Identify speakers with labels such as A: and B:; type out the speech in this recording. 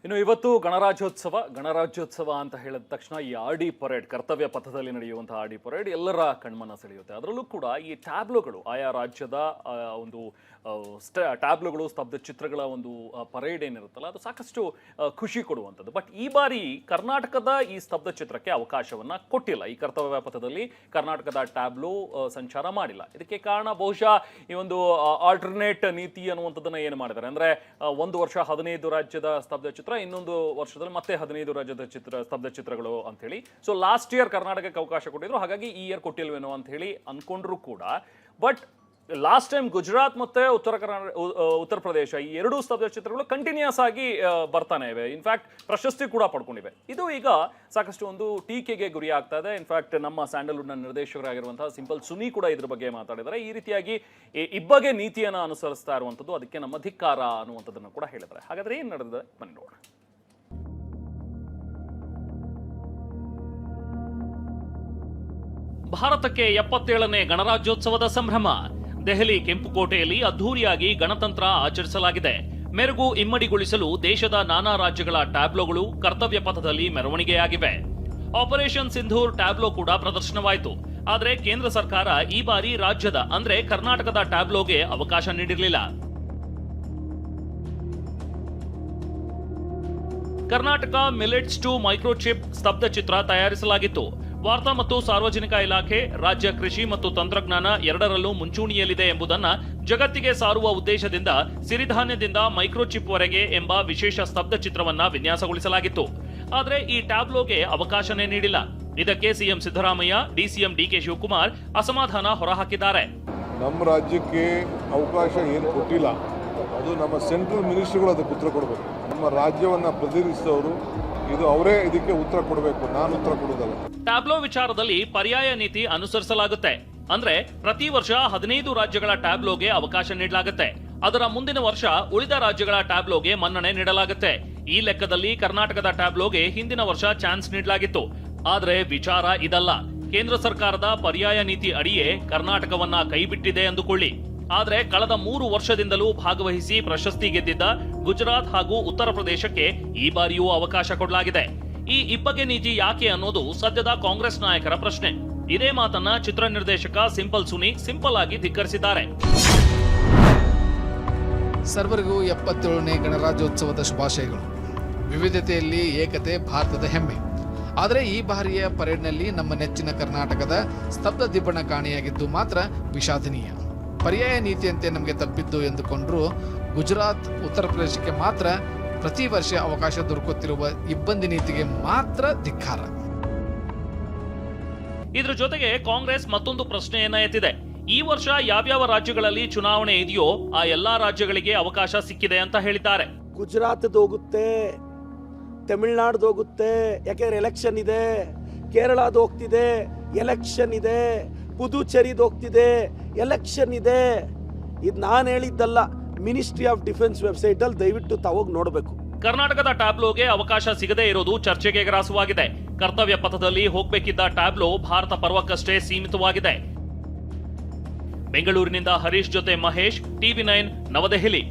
A: ಇನ್ನು ಇವತ್ತು ಗಣರಾಜ್ಯೋತ್ಸವ ಅಂತ ಹೇಳಿದ ತಕ್ಷಣ ಈ ಆರ್ಡಿ ಪರೇಡ್, ಕರ್ತವ್ಯ ಪಥದಲ್ಲಿ ನಡೆಯುವಂತಹ ಆರ್ಡಿ ಪರೇಡ್ ಎಲ್ಲರ ಕಣ್ಮನ ಸೆಳೆಯುತ್ತೆ. ಅದರಲ್ಲೂ ಕೂಡ ಈ ಟ್ಯಾಬ್ಲೋಗಳು, ಆಯಾ ರಾಜ್ಯದ ಒಂದು ಟ್ಯಾಬ್ಲೋಗಳು, ಸ್ತಬ್ಧ ಚಿತ್ರಗಳ ಒಂದು ಪರೇಡ್ ಏನಿರುತ್ತಲ್ಲ, ಅದು ಸಾಕಷ್ಟು ಖುಷಿ ಕೊಡುವಂಥದ್ದು. ಬಟ್ ಈ ಬಾರಿ ಕರ್ನಾಟಕದ ಈ ಸ್ತಬ್ಧ ಚಿತ್ರಕ್ಕೆ ಅವಕಾಶವನ್ನ ಕೊಟ್ಟಿಲ್ಲ. ಈ ಕರ್ತವ್ಯ ಪಥದಲ್ಲಿ ಕರ್ನಾಟಕದ ಟ್ಯಾಬ್ಲೋ ಸಂಚಾರ ಮಾಡಿಲ್ಲ. ಇದಕ್ಕೆ ಕಾರಣ ಬಹುಶಃ ಈ ಒಂದು ಆಲ್ಟರ್ನೇಟ್ ನೀತಿ ಅನ್ನುವಂಥದ್ದನ್ನ ಏನು ಮಾಡಿದ್ದಾರೆ ಅಂದ್ರೆ, ಒಂದು ವರ್ಷ 15 ರಾಜ್ಯದ ಸ್ತಬ್ಧ ಚಿತ್ರ, ಇನ್ನೊಂದು ವರ್ಷದಲ್ಲಿ ಮತ್ತೆ 15 ರಾಜ್ಯದ ಸ್ತಬ್ಧ ಚಿತ್ರಗಳು ಅಂತ ಹೇಳಿ. ಸೊ ಲಾಸ್ಟ್ ಇಯರ್ ಕರ್ನಾಟಕಕ್ಕೆ ಅವಕಾಶ ಕೊಟ್ಟಿದ್ರು, ಹಾಗಾಗಿ ಈ ಇಯರ್ ಕೊಟ್ಟಿಲ್ವೇನೋ ಅಂತ ಹೇಳಿ ಅನ್ಕೊಂಡ್ರು ಕೂಡ. ಬಟ್ ಲಾಸ್ಟ್ ಟೈಮ್ ಗುಜರಾತ್ ಮತ್ತೆ ಉತ್ತರ ಪ್ರದೇಶ ಈ ಎರಡೂ ಸ್ತಬ್ಧ ಚಿತ್ರಗಳು ಕಂಟಿನ್ಯೂಸ್ ಆಗಿ ಬರ್ತಾನೆ ಇವೆ. ಇನ್ಫ್ಯಾಕ್ಟ್ ಪ್ರಶಸ್ತಿ ಕೂಡ ಪಡ್ಕೊಂಡಿವೆ. ಇದು ಈಗ ಸಾಕಷ್ಟು ಒಂದು ಟೀಕೆಗೆ ಗುರಿ ಆಗ್ತಾ ಇದೆ. ಇನ್ಫ್ಯಾಕ್ಟ್ ನಮ್ಮ ಸ್ಯಾಂಡಲ್ವುಡ್ನ ನಿರ್ದೇಶಕರಾಗಿರುವಂತಹ ಸಿಂಪಲ್ ಸುನಿ ಕೂಡ ಇದ್ರ ಬಗ್ಗೆ ಮಾತಾಡಿದ್ದಾರೆ. ಈ ರೀತಿಯಾಗಿ ಇಬ್ಬಗೆ ನೀತಿಯನ್ನು ಅನುಸರಿಸ್ತಾ ಇರುವಂಥದ್ದು, ಅದಕ್ಕೆ ನಮ್ಮ ಧಿಕ್ಕಾರ ಅನ್ನುವಂಥದ್ದನ್ನು ಕೂಡ ಹೇಳಿದ್ದಾರೆ. ಹಾಗಾದ್ರೆ ಏನ್ ನಡೆದಿದೆ ಬನ್ನಿ ನೋಡೋಣ. ಭಾರತಕ್ಕೆ 77ನೇ ಗಣರಾಜ್ಯೋತ್ಸವದ ಸಂಭ್ರಮ. ದೆಹಲಿ ಕೆಂಪುಕೋಟೆಯಲ್ಲಿ ಅದ್ಧೂರಿಯಾಗಿ ಗಣತಂತ್ರ ಆಚರಿಸಲಾಗಿದೆ. ಮೆರುಗು ಇಮ್ಮಡಿಗೊಳಿಸಲು ದೇಶದ ನಾನಾ ರಾಜ್ಯಗಳ ಟ್ಯಾಬ್ಲೋಗಳು ಕರ್ತವ್ಯ ಪಥದಲ್ಲಿ ಮೆರವಣಿಗೆಯಾಗಿವೆ. ಆಪರೇಷನ್ ಸಿಂಧೂರ್ ಟ್ಯಾಬ್ಲೋ ಕೂಡ ಪ್ರದರ್ಶನವಾಯಿತು. ಆದರೆ ಕೇಂದ್ರ ಸರ್ಕಾರ ಈ ಬಾರಿ ರಾಜ್ಯದ ಅಂದ್ರೆ ಕರ್ನಾಟಕದ ಟ್ಯಾಬ್ಲೋಗೆ ಅವಕಾಶ ನೀಡಿರಲಿಲ್ಲ. ಕರ್ನಾಟಕ ಮಿಲೆಟ್ಸ್ ಟು ಮೈಕ್ರೋಚಿಪ್ ಸ್ತಬ್ಧ ಚಿತ್ರ ತಯಾರಿಸಲಾಗಿತ್ತು. ವಾರ್ತಾ ಮತ್ತು ಸಾರ್ವಜನಿಕ ಇಲಾಖೆ ರಾಜ್ಯ ಕೃಷಿ ಮತ್ತು ತಂತ್ರಜ್ಞಾನ ಎರಡರಲ್ಲೂ ಮುಂಚೂಣಿಯಲ್ಲಿದೆ ಎಂಬುದನ್ನ ಜಗತ್ತಿಗೆ ಸಾರುವ ಉದ್ದೇಶದಿಂದ ಸಿರಿಧಾನ್ಯದಿಂದ ಮೈಕ್ರೋಚಿಪ್ ವರೆಗೆ ಎಂಬ ವಿಶೇಷ ಸ್ತಬ್ಧ ಚಿತ್ರವನ್ನ ವಿನ್ಯಾಸಗೊಳಿಸಲಾಗಿತ್ತು. ಆದರೆ ಈ ಟ್ಯಾಬ್ಲೋಗೆ ಅವಕಾಶನೇ ನೀಡಿಲ್ಲ. ಇದಕ್ಕೆ CM Siddaramaiah, DCM DK Shivakumar ಅಸಮಾಧಾನ ಹೊರಹಾಕಿದ್ದಾರೆ.
B: ನಮ್ಮ ರಾಜ್ಯಕ್ಕೆ ಅವಕಾಶ ಏನು ಕೊಟ್ಟಿಲ್ಲ, ಅದು ನಮ್ಮ ಸೆಂಟ್ರಲ್ ಮಿನಿಸ್ಟ್ರಿಗಳು ಅದಕ್ಕೆ ಉತ್ತರ ಕೊಡಬೇಕು. ನಮ್ಮ ರಾಜ್ಯವನ್ನ ಪ್ರತಿನಿಧಿಸಿದವರು ಇದು ಅವರೇ ಇದಕ್ಕೆ ಉತ್ತರ ಕೊಡಬೇಕು, ನಾನು ಉತ್ತರ ಕೊಡುವುದಲ್ಲ.
A: ಟ್ಯಾಬ್ಲೋ ವಿಚಾರದಲ್ಲಿ ಪರ್ಯಾಯ ನೀತಿ ಅನುಸರಿಸಲಾಗುತ್ತೆ. ಅಂದ್ರೆ ಪ್ರತಿ ವರ್ಷ 15 ರಾಜ್ಯಗಳ ಟ್ಯಾಬ್ಲೋಗೆ ಅವಕಾಶ ನೀಡಲಾಗುತ್ತೆ. ಅದರ ಮುಂದಿನ ವರ್ಷ ಉಳಿದ ರಾಜ್ಯಗಳ ಟ್ಯಾಬ್ಲೋಗೆ ಮನ್ನಣೆ ನೀಡಲಾಗುತ್ತೆ. ಈ ಲೆಕ್ಕದಲ್ಲಿ ಕರ್ನಾಟಕದ ಟ್ಯಾಬ್ಲೋಗೆ ಹಿಂದಿನ ವರ್ಷ ಚಾನ್ಸ್ ನೀಡಲಾಗಿತ್ತು. ಆದ್ರೆ ವಿಚಾರ ಇದಲ್ಲ. ಕೇಂದ್ರ ಸರ್ಕಾರದ ಪರ್ಯಾಯ ನೀತಿ ಅಡಿಯೇ ಕರ್ನಾಟಕವನ್ನ ಕೈಬಿಟ್ಟಿದೆ ಎಂದುಕೊಳ್ಳಿ. ಆದ್ರೆ ಕಳೆದ 3 ವರ್ಷದಿಂದಲೂ ಭಾಗವಹಿಸಿ ಪ್ರಶಸ್ತಿ ಗೆದ್ದಿದ್ದ ಗುಜರಾತ್ ಹಾಗೂ ಉತ್ತರ ಪ್ರದೇಶಕ್ಕೆ ಈ ಬಾರಿಯೂ ಅವಕಾಶ ಕೊಡಲಾಗಿದೆ. ಈ ಇಬ್ಬಗೆ ನೀತಿ ಯಾಕೆ ಅನ್ನೋದು ಸದ್ಯದ ಕಾಂಗ್ರೆಸ್ ನಾಯಕರ ಪ್ರಶ್ನೆ. ಇದೇ ಮಾತನ್ನ ಚಿತ್ರ ನಿರ್ದೇಶಕ ಸಿಂಪಲ್ ಸುನಿ ಸಿಂಪಲ್ ಆಗಿ ಧಿಕ್ಕರಿಸಿದ್ದಾರೆ.
C: ಸರ್ವರಿಗೂ 77ನೇ ಗಣರಾಜ್ಯೋತ್ಸವದ ಶುಭಾಶಯಗಳು. ವಿವಿಧತೆಯಲ್ಲಿ ಏಕತೆ ಭಾರತದ ಹೆಮ್ಮೆ. ಆದರೆ ಈ ಬಾರಿಯ ಪರೇಡ್ನಲ್ಲಿ ನಮ್ಮ ನೆಚ್ಚಿನ ಕರ್ನಾಟಕದ ಸ್ತಬ್ಧ ದಿಬ್ಬಣ ಕಾಣೆಯಾಗಿದ್ದು ಮಾತ್ರ ವಿಷಾದನೀಯ. ಪರ್ಯಾಯ ನೀತಿಯಂತೆ ನಮಗೆ ತಪ್ಪಿದ್ದು ಎಂದುಕೊಂಡ್ರು ಗುಜರಾತ್, ಉತ್ತರ ಪ್ರದೇಶಕ್ಕೆ ಮಾತ್ರ ಪ್ರತಿ ವರ್ಷ ಅವಕಾಶ ದೊರಕುತ್ತಿರುವ ಇಬ್ಬಂದಿ ನೀತಿಗೆ ಮಾತ್ರ ಧಿಕ್ಕಾರ.
A: ಇದ್ರ ಜೊತೆಗೆ ಕಾಂಗ್ರೆಸ್ ಮತ್ತೊಂದು ಪ್ರಶ್ನೆಯನ್ನ ಎತ್ತಿದೆ. ಈ ವರ್ಷ ಯಾವ್ಯಾವ ರಾಜ್ಯಗಳಲ್ಲಿ ಚುನಾವಣೆ ಇದೆಯೋ ಆ ಎಲ್ಲಾ ರಾಜ್ಯಗಳಿಗೆ ಅವಕಾಶ ಸಿಕ್ಕಿದೆ ಅಂತ ಹೇಳಿದ್ದಾರೆ.
D: ಗುಜರಾತ್ ಹೋಗುತ್ತೆ, ತಮಿಳುನಾಡು ಹೋಗುತ್ತೆ, ಯಾಕೆಂದ್ರೆ ಎಲೆಕ್ಷನ್ ಇದೆ. ಕೇರಳದ ಹೋಗ್ತಿದೆ, ಎಲೆಕ್ಷನ್ ಇದೆ. ಪುದುಚೇರಿದು ಹೋಗ್ತಿದೆ, ಎಲೆಕ್ಷನ್ ಇದೆ. ಇದು ನಾನು ಹೇಳಿದ್ದಲ್ಲ, ಮಿನಿಸ್ಟ್ರಿ ಆಫ್ ಡಿಫೆನ್ಸ್ ವೆಬ್ಸೈಟ್ ಅಲ್ಲಿ ದಯವಿಟ್ಟು ತಾವೋಗಿ ನೋಡಬೇಕು.
A: ಕರ್ನಾಟಕದ ಟ್ಯಾಬ್ಲೋಗೆ ಅವಕಾಶ ಸಿಗದೇ ಇರೋದು ಚರ್ಚೆಗೆ ಗ್ರಾಸವಾಗಿದೆ. ಕರ್ತವ್ಯ ಪಥದಲ್ಲಿ ಹೋಗಬೇಕಿದ್ದ ಟ್ಯಾಬ್ಲೋ ಭಾರತ ಪರ್ವಕ್ಕಷ್ಟೇ ಸೀಮಿತವಾಗಿದೆ. ಬೆಂಗಳೂರಿನಿಂದ ಹರೀಶ್ ಜೊತೆ ಮಹೇಶ್, TV9 ನವದೆಹಲಿ.